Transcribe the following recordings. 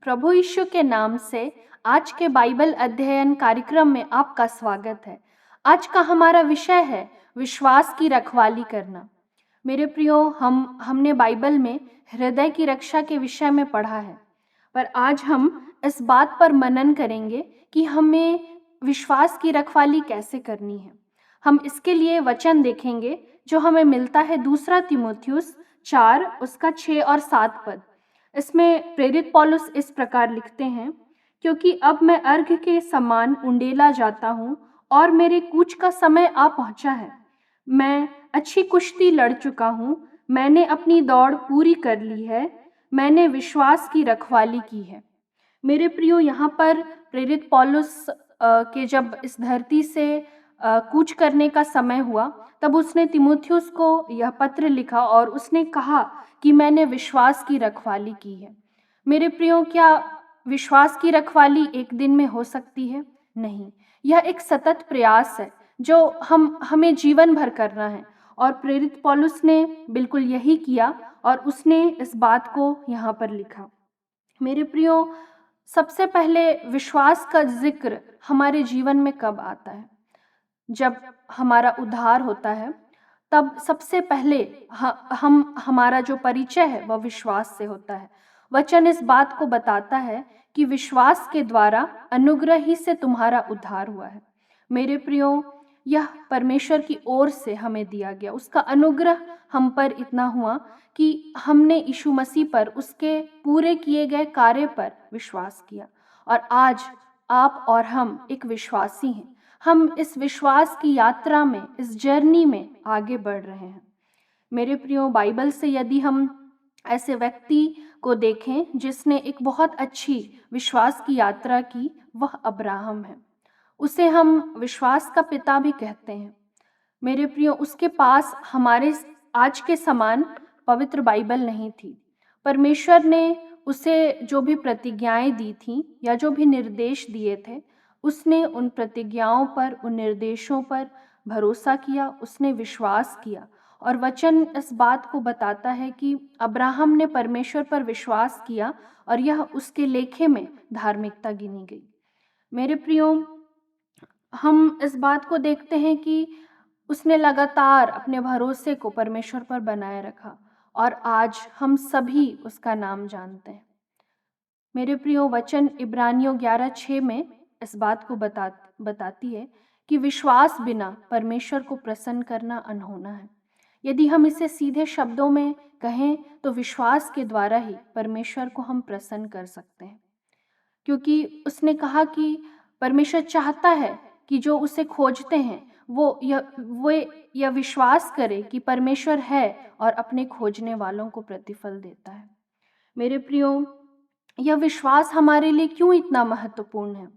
प्रभु यीशु के नाम से आज के बाइबल अध्ययन कार्यक्रम में आपका स्वागत है। आज का हमारा विषय है विश्वास की रखवाली करना। मेरे प्रियो, हमने बाइबल में हृदय की रक्षा के विषय में पढ़ा है, पर आज हम इस बात पर मनन करेंगे कि हमें विश्वास की रखवाली कैसे करनी है। हम इसके लिए वचन देखेंगे जो हमें मिलता है 2 तीमुथियुस 4 उसका 6 और 7 पद। इसमें प्रेरित पौलुस इस प्रकार लिखते हैं, क्योंकि अब मैं अर्घ के समान उंडेला जाता हूँ और मेरे कूच का समय आ पहुँचा है। मैं अच्छी कुश्ती लड़ चुका हूँ, मैंने अपनी दौड़ पूरी कर ली है, मैंने विश्वास की रखवाली की है। मेरे प्रियो, यहाँ पर प्रेरित पौलुस के जब इस धरती से कूच करने का समय हुआ, तब उसने तीमुथियुस को यह पत्र लिखा और उसने कहा कि मैंने विश्वास की रखवाली की है। मेरे प्रियो, क्या विश्वास की रखवाली एक दिन में हो सकती है? नहीं, यह एक सतत प्रयास है जो हमें जीवन भर करना है। और प्रेरित पौलुस ने बिल्कुल यही किया और उसने इस बात को यहाँ पर लिखा। मेरे प्रियो, सबसे पहले विश्वास का जिक्र हमारे जीवन में कब आता है? जब हमारा उद्धार होता है, तब सबसे पहले हमारा जो परिचय है वह विश्वास से होता है। वचन इस बात को बताता है कि विश्वास के द्वारा अनुग्रह ही से तुम्हारा उद्धार हुआ है। मेरे प्रियो, यह परमेश्वर की ओर से हमें दिया गया उसका अनुग्रह हम पर इतना हुआ कि हमने यीशु मसीह पर, उसके पूरे किए गए कार्य पर विश्वास किया। और आज आप और हम एक विश्वासी हैं। हम इस विश्वास की यात्रा में, इस जर्नी में आगे बढ़ रहे हैं। मेरे प्रियो, बाइबल से यदि हम ऐसे व्यक्ति को देखें जिसने एक बहुत अच्छी विश्वास की यात्रा की, वह अब्राहम है। उसे हम विश्वास का पिता भी कहते हैं। मेरे प्रियो, उसके पास हमारे आज के समान पवित्र बाइबल नहीं थी। परमेश्वर ने उसे जो भी प्रतिज्ञाएं दी थीं या जो भी निर्देश दिए थे, उसने उन प्रतिज्ञाओं पर, उन निर्देशों पर भरोसा किया, उसने विश्वास किया। और वचन इस बात को बताता है कि अब्राहम ने परमेश्वर पर विश्वास किया और यह उसके लेखे में धार्मिकता गिनी गई। मेरे प्रियो, हम इस बात को देखते हैं कि उसने लगातार अपने भरोसे को परमेश्वर पर बनाए रखा और आज हम सभी उसका नाम जानते हैं। मेरे प्रियो, वचन इब्रानियों 11:6 में इस बात को बताती है कि विश्वास बिना परमेश्वर को प्रसन्न करना अनहोना है। यदि हम इसे सीधे शब्दों में कहें तो विश्वास के द्वारा ही परमेश्वर को हम प्रसन्न कर सकते हैं, क्योंकि उसने कहा कि परमेश्वर चाहता है कि जो उसे खोजते हैं वो यह विश्वास करे कि परमेश्वर है और अपने खोजने वालों को प्रतिफल देता है। मेरे प्रियो, यह विश्वास हमारे लिए क्यों इतना महत्वपूर्ण है?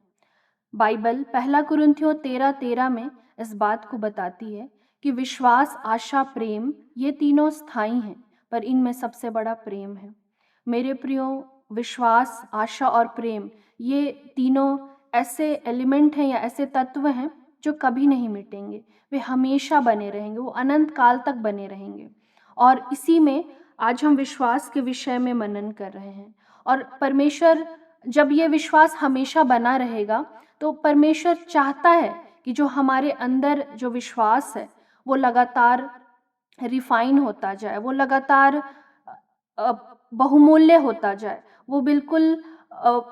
बाइबल 1 कुरिन्थियों 13:13 में इस बात को बताती है कि विश्वास, आशा, प्रेम ये तीनों स्थायी हैं, पर इनमें सबसे बड़ा प्रेम है। मेरे प्रियो, विश्वास, आशा और प्रेम ये तीनों ऐसे एलिमेंट हैं या ऐसे तत्व हैं जो कभी नहीं मिटेंगे। वे हमेशा बने रहेंगे, वो अनंत काल तक बने रहेंगे। और इसी में आज हम विश्वास के विषय में मनन कर रहे हैं। और परमेश्वर, जब ये विश्वास हमेशा बना रहेगा, तो परमेश्वर चाहता है कि जो हमारे अंदर जो विश्वास है वो लगातार रिफाइन होता जाए, वो लगातार अ, बहुमूल्य होता जाए। वो बिल्कुल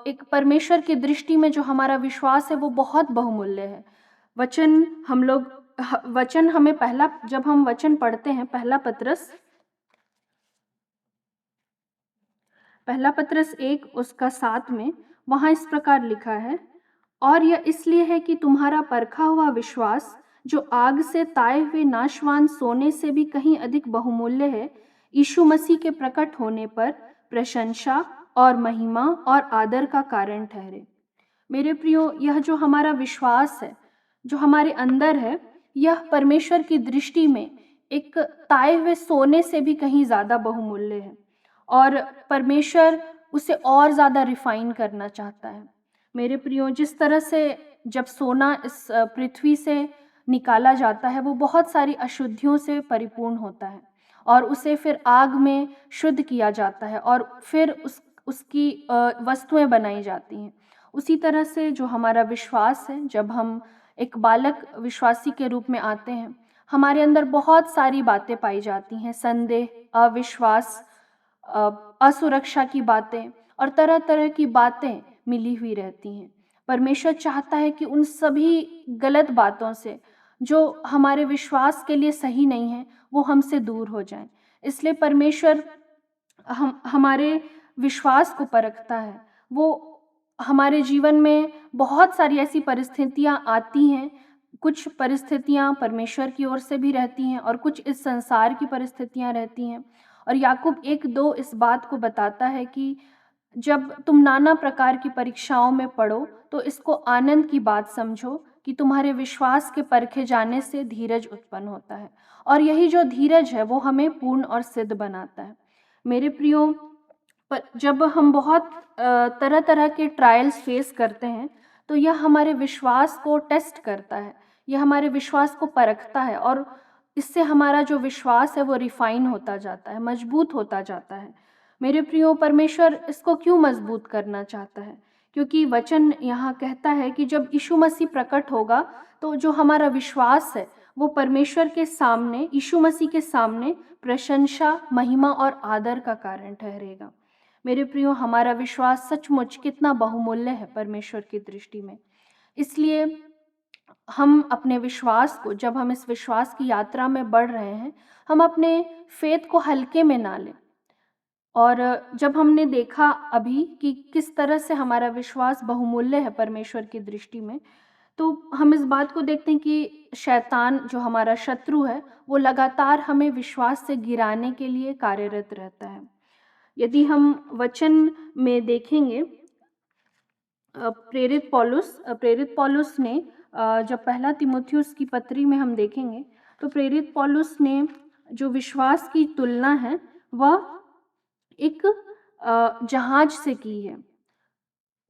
एक परमेश्वर की दृष्टि में जो हमारा विश्वास है वो बहुत बहुमूल्य है। वचन हमें जब हम वचन पढ़ते हैं, पहला पत्रस 1 उसका 7 में, वहाँ इस प्रकार लिखा है, और यह इसलिए है कि तुम्हारा परखा हुआ विश्वास, जो आग से ताए हुए नाशवान सोने से भी कहीं अधिक बहुमूल्य है, यीशु मसीह के प्रकट होने पर प्रशंसा और महिमा और आदर का कारण ठहरे। मेरे प्रियो, यह जो हमारा विश्वास है, जो हमारे अंदर है, यह परमेश्वर की दृष्टि में एक ताए हुए सोने से भी कहीं ज़्यादा बहुमूल्य है और परमेश्वर उसे और ज़्यादा रिफाइन करना चाहता है। मेरे प्रियो, जिस तरह से जब सोना इस पृथ्वी से निकाला जाता है, वो बहुत सारी अशुद्धियों से परिपूर्ण होता है और उसे फिर आग में शुद्ध किया जाता है और फिर उसकी वस्तुएं बनाई जाती हैं। उसी तरह से जो हमारा विश्वास है, जब हम एक बालक विश्वासी के रूप में आते हैं, हमारे अंदर बहुत सारी बातें पाई जाती हैं, संदेह, अविश्वास, अ, असुरक्षा की बातें और तरह-तरह की बातें मिली हुई रहती हैं। परमेश्वर चाहता है कि उन सभी गलत बातों से, जो हमारे विश्वास के लिए सही नहीं है, वो हमसे दूर हो जाएँ। इसलिए परमेश्वर हम हमारे विश्वास को परखता है। वो हमारे जीवन में बहुत सारी ऐसी परिस्थितियाँ आती हैं, कुछ परिस्थितियाँ परमेश्वर की ओर से भी रहती हैं और कुछ इस संसार की परिस्थितियाँ रहती हैं। और याकूब 1:2 इस बात को बताता है कि जब तुम नाना प्रकार की परीक्षाओं में पड़ो, तो इसको आनंद की बात समझो कि तुम्हारे विश्वास के परखे जाने से धीरज उत्पन्न होता है। और यही जो धीरज है, वो हमें पूर्ण और सिद्ध बनाता है। मेरे प्रियो, पर जब हम बहुत तरह-तरह के ट्रायल्स फेस करते हैं, तो यह हमारे विश्वास को टेस्ट करता है, यह हमारे विश्वास को परखता है और इससे हमारा जो विश्वास है वो रिफाइन होता जाता है, मजबूत होता जाता है। मेरे प्रियो, परमेश्वर इसको क्यों मजबूत करना चाहता है? क्योंकि वचन यहाँ कहता है कि जब यीशु मसीह प्रकट होगा, तो जो हमारा विश्वास है, वो परमेश्वर के सामने, यीशु मसीह के सामने प्रशंसा, महिमा और आदर का कारण ठहरेगा। मेरे प्रियो, हमारा विश्वास सचमुच कितना बहुमूल्य है परमेश्वर की दृष्टि में। इसलिए हम अपने विश्वास को, जब हम इस विश्वास की यात्रा में बढ़ रहे हैं, हम अपने फेथ को हल्के में ना लें। और जब हमने देखा अभी कि किस तरह से हमारा विश्वास बहुमूल्य है परमेश्वर की दृष्टि में, तो हम इस बात को देखते हैं कि शैतान, जो हमारा शत्रु है, वो लगातार हमें विश्वास से गिराने के लिए कार्यरत रहता है। यदि हम वचन में देखेंगे, प्रेरित पौलुस ने, जब पहला तीमुथियुस की पत्री में हम देखेंगे, तो प्रेरित पौलुस ने जो विश्वास की तुलना है, वह एक जहाज से की है।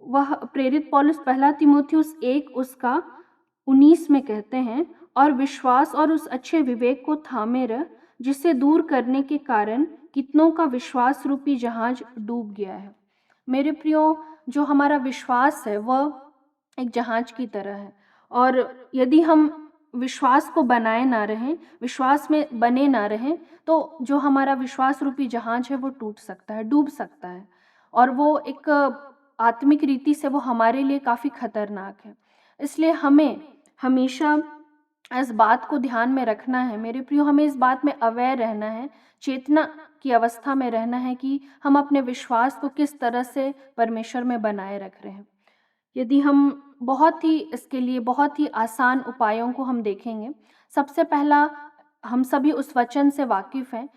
वह प्रेरित पौलुस पहला तीमुथियुस 1 उसका 19 में कहते हैं, और विश्वास और उस अच्छे विवेक को थामे रह, जिसे दूर करने के कारण कितनों का विश्वास रूपी जहाज डूब गया है। मेरे प्रियो, जो हमारा विश्वास है वह एक जहाज की तरह है, और यदि हम विश्वास को बनाए ना रहें, विश्वास में बने ना रहें, तो जो हमारा विश्वास रूपी जहाज है वो टूट सकता है, डूब सकता है, और वो एक आत्मिक रीति से वो हमारे लिए काफ़ी खतरनाक है। इसलिए हमें हमेशा इस बात को ध्यान में रखना है मेरे प्रियो, हमें इस बात में अवेयर रहना है, चेतना की अवस्था में रहना है कि हम अपने विश्वास को किस तरह से परमेश्वर में बनाए रख रहे हैं। यदि हम बहुत ही इसके लिए बहुत ही आसान उपायों को हम देखेंगे, सबसे पहला, हम सभी उस वचन से वाकिफ़ हैं।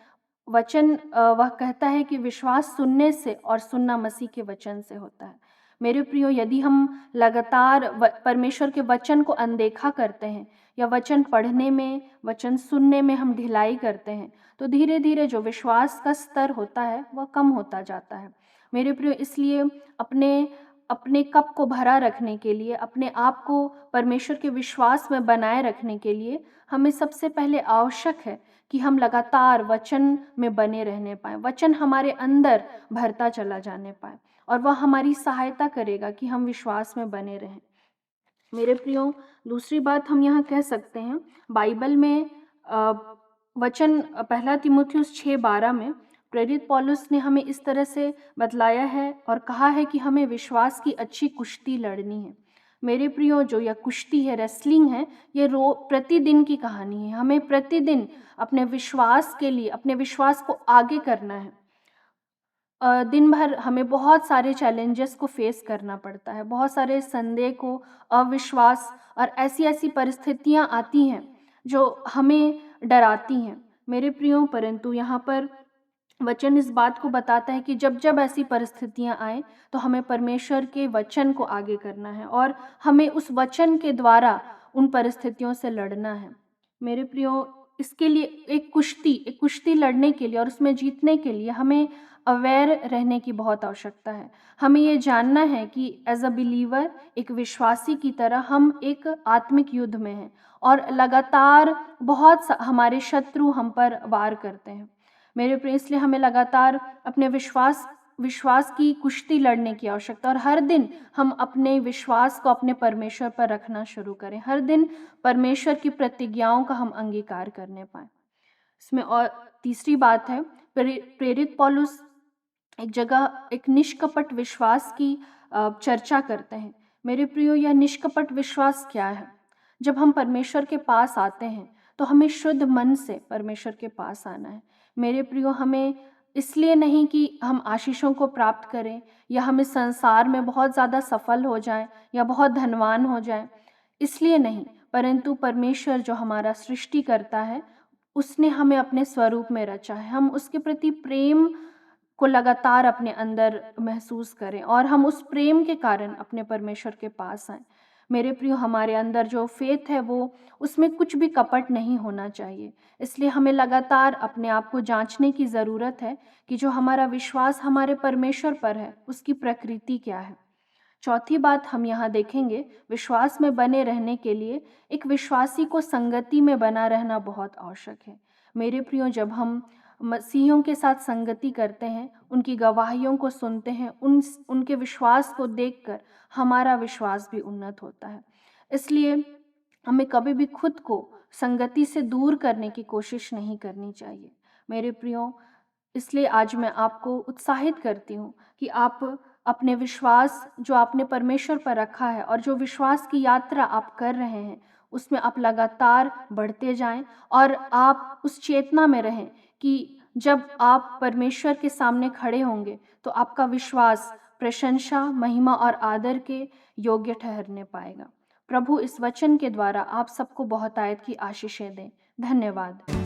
वचन वह कहता है कि विश्वास सुनने से और सुनना मसीह के वचन से होता है। मेरे प्रियो, यदि हम लगातार परमेश्वर के वचन को अनदेखा करते हैं या वचन पढ़ने में, वचन सुनने में हम ढिलाई करते हैं, तो धीरे-धीरे जो विश्वास का स्तर होता है वह कम होता जाता है। मेरे प्रियो, इसलिए अपने अपने कप को भरा रखने के लिए, अपने आप को परमेश्वर के विश्वास में बनाए रखने के लिए, हमें सबसे पहले आवश्यक है कि हम लगातार वचन में बने रहने पाएँ, वचन हमारे अंदर भरता चला जाने पाए, और वह हमारी सहायता करेगा कि हम विश्वास में बने रहें। मेरे प्रियो, दूसरी बात हम यहाँ कह सकते हैं, बाइबल में अ, वचन पहला तीमुथियुस 6:12 में प्रेरित पौलुस ने हमें इस तरह से बतलाया है और कहा है कि हमें विश्वास की अच्छी कुश्ती लड़नी है। मेरे प्रियो, जो यह कुश्ती है, रेसलिंग है, ये प्रतिदिन की कहानी है। हमें प्रतिदिन अपने विश्वास के लिए, अपने विश्वास को आगे करना है। दिन भर हमें बहुत सारे चैलेंजेस को फेस करना पड़ता है, बहुत सारे संदेह को, अविश्वास और ऐसी-ऐसी परिस्थितियाँ आती हैं जो हमें डराती हैं। मेरे प्रियो, परंतु यहाँ पर वचन इस बात को बताता है कि जब-जब ऐसी परिस्थितियाँ आएँ, तो हमें परमेश्वर के वचन को आगे करना है और हमें उस वचन के द्वारा उन परिस्थितियों से लड़ना है। मेरे प्रियो, इसके लिए एक कुश्ती लड़ने के लिए और उसमें जीतने के लिए हमें अवेयर रहने की बहुत आवश्यकता है। हमें ये जानना है कि एज़ अ बिलीवर, एक विश्वासी की तरह हम एक आत्मिक युद्ध में हैं और लगातार बहुत हमारे शत्रु हम पर वार करते हैं। मेरे प्रिय, इसलिए हमें लगातार अपने विश्वास विश्वास की कुश्ती लड़ने की आवश्यकता है और हर दिन हम अपने विश्वास को अपने परमेश्वर पर रखना शुरू करें। हर दिन परमेश्वर की प्रतिज्ञाओं का हम अंगीकार करने पाएँ। इसमें और तीसरी बात है, प्रेरित पौलुस एक जगह एक निष्कपट विश्वास की चर्चा करते हैं। मेरे प्रियो, यह निष्कपट विश्वास क्या है? जब हम परमेश्वर के पास आते हैं तो हमें शुद्ध मन से परमेश्वर के पास आना है। मेरे प्रियो, हमें इसलिए नहीं कि हम आशीषों को प्राप्त करें या हम इस संसार में बहुत ज़्यादा सफल हो जाएं या बहुत धनवान हो जाएं, इसलिए नहीं, परंतु परमेश्वर जो हमारा सृष्टि करता है, उसने हमें अपने स्वरूप में रचा है। हम उसके प्रति प्रेम को लगातार अपने अंदर महसूस करें और हम उस प्रेम के कारण अपने परमेश्वर के पास आएँ। मेरे प्रियो, हमारे अंदर जो फ़ेथ है वो उसमें कुछ भी कपट नहीं होना चाहिए। इसलिए हमें लगातार अपने आप को जाँचने की ज़रूरत है कि जो हमारा विश्वास हमारे परमेश्वर पर है, उसकी प्रकृति क्या है। चौथी बात हम यहाँ देखेंगे, विश्वास में बने रहने के लिए एक विश्वासी को संगति में बना रहना बहुत आवश्यक है। मेरे प्रियो, जब हम मसीहियों के साथ संगति करते हैं, उनकी गवाहियों को सुनते हैं, उनके विश्वास को देखकर हमारा विश्वास भी उन्नत होता है। इसलिए हमें कभी भी खुद को संगति से दूर करने की कोशिश नहीं करनी चाहिए। मेरे प्रियो, इसलिए आज मैं आपको उत्साहित करती हूँ कि आप अपने विश्वास जो आपने परमेश्वर पर रखा है और जो विश्वास की यात्रा आप कर रहे हैं, उसमें आप लगातार बढ़ते जाएं और आप उस चेतना में रहें कि जब आप परमेश्वर के सामने खड़े होंगे तो आपका विश्वास प्रशंसा, महिमा और आदर के योग्य ठहरने पाएगा। प्रभु इस वचन के द्वारा आप सबको बहुतायत की आशीषें दें। धन्यवाद।